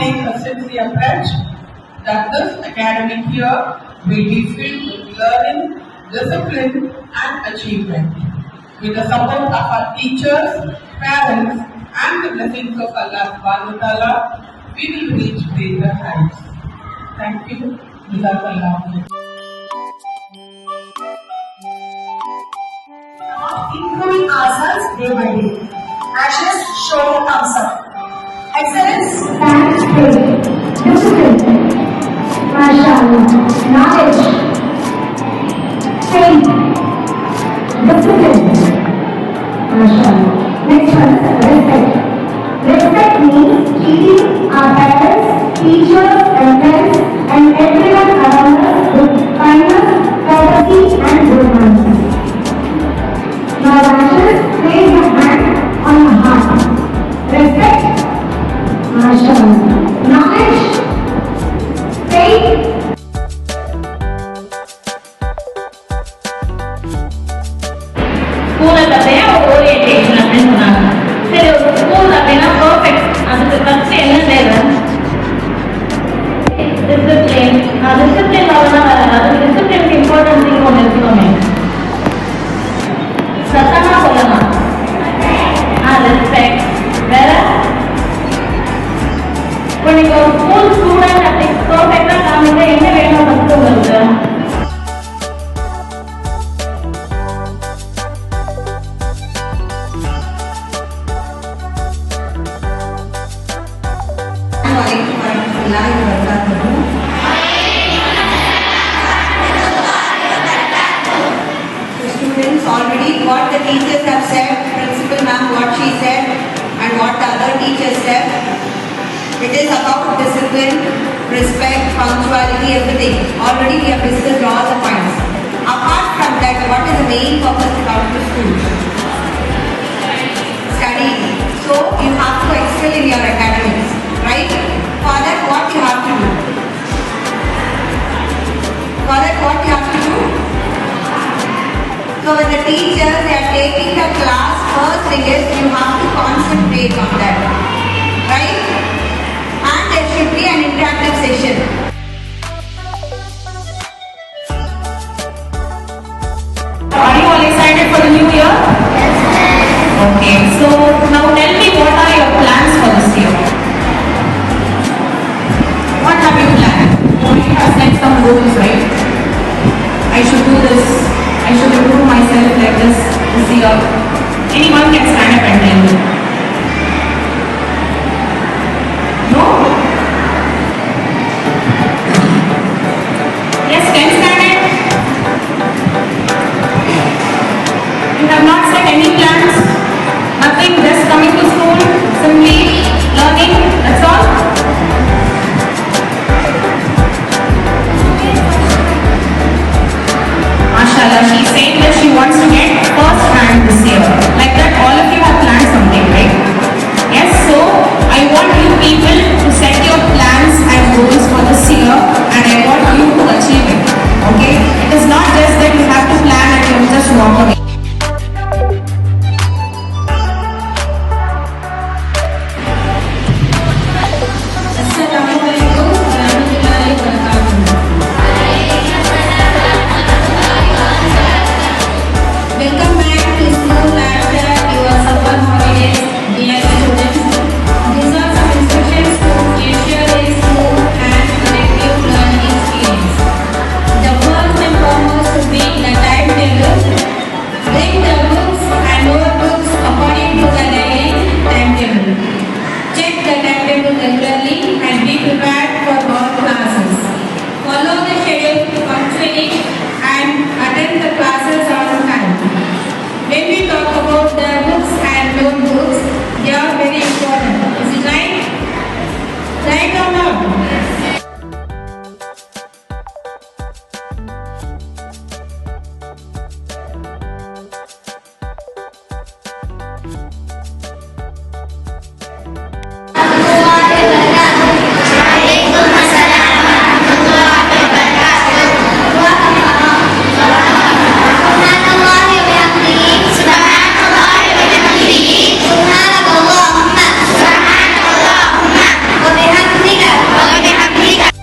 take a sincere pledge that this academic year will be filled with learning, discipline and achievement. With the support of our teachers, parents and the blessings of Allah Subhanahu wa Ta'ala, we will reach greater heights. Thank you. Jazakallah. Improving ourselves day by day. Actions showing thumbs up. Excellence and faith. Discipline. MashaAllah. Knowledge. Faith. Discipline. MashaAllah. Next one is respect. Respect means treating our parents, teachers and friends and everyone around us with kindness, courtesy and good manners. Now actions, place the hand on the heart. Respect. MashaAllah. Knowledge. Faith. School at the orientation அப்படின்னு சொன்னாங்க. சரி ஒரு school அப்படின்னா perfect. அதுக்கு first என்ன தேவை? Discipline. Discipline அவ்வளோதான் வேலை. அதுக்கு டிசிப்ளினுக்கு இம்பார்ட்டன்ஸ் திங் ஒன்று இருக்கணுமே. சத்தமா சொல்லலாம். ரெஸ்பெக்ட். வேற இப்போ நீங்க ஒரு ஸ்கூல் ஸ்டூடெண்ட் அப்படி பர்ஃபெக்டா காமிக்க என்ன வேணும் ஃபர்ஸ்ட் உங்களுக்கு? Students, already what the teachers have said, principal ma'am what she said and what the other teachers said, it is about discipline, respect, punctuality, everything. Already we have discussed all the points. Apart from that, what is the main purpose to come to school? Study. So you have to excel in your academics, right? For that, what you have to do? For that, what you have to do? So when the teachers they are taking the class, first thing is you have to concentrate on that, right? And there should be an interactive session. Are you all excited for the new year? Yes. Okay, so now tell me what are your plans for this year? What have you planned? You have set some goals, right? I should do this. I should improve myself like this year. Anyone can stand up and tell me. No? Yes, can stand it. You have not set any plans. Nothing. Just coming to school, simply learning. That's all. MashaAllah, she's saying that she wants to get first rank this year.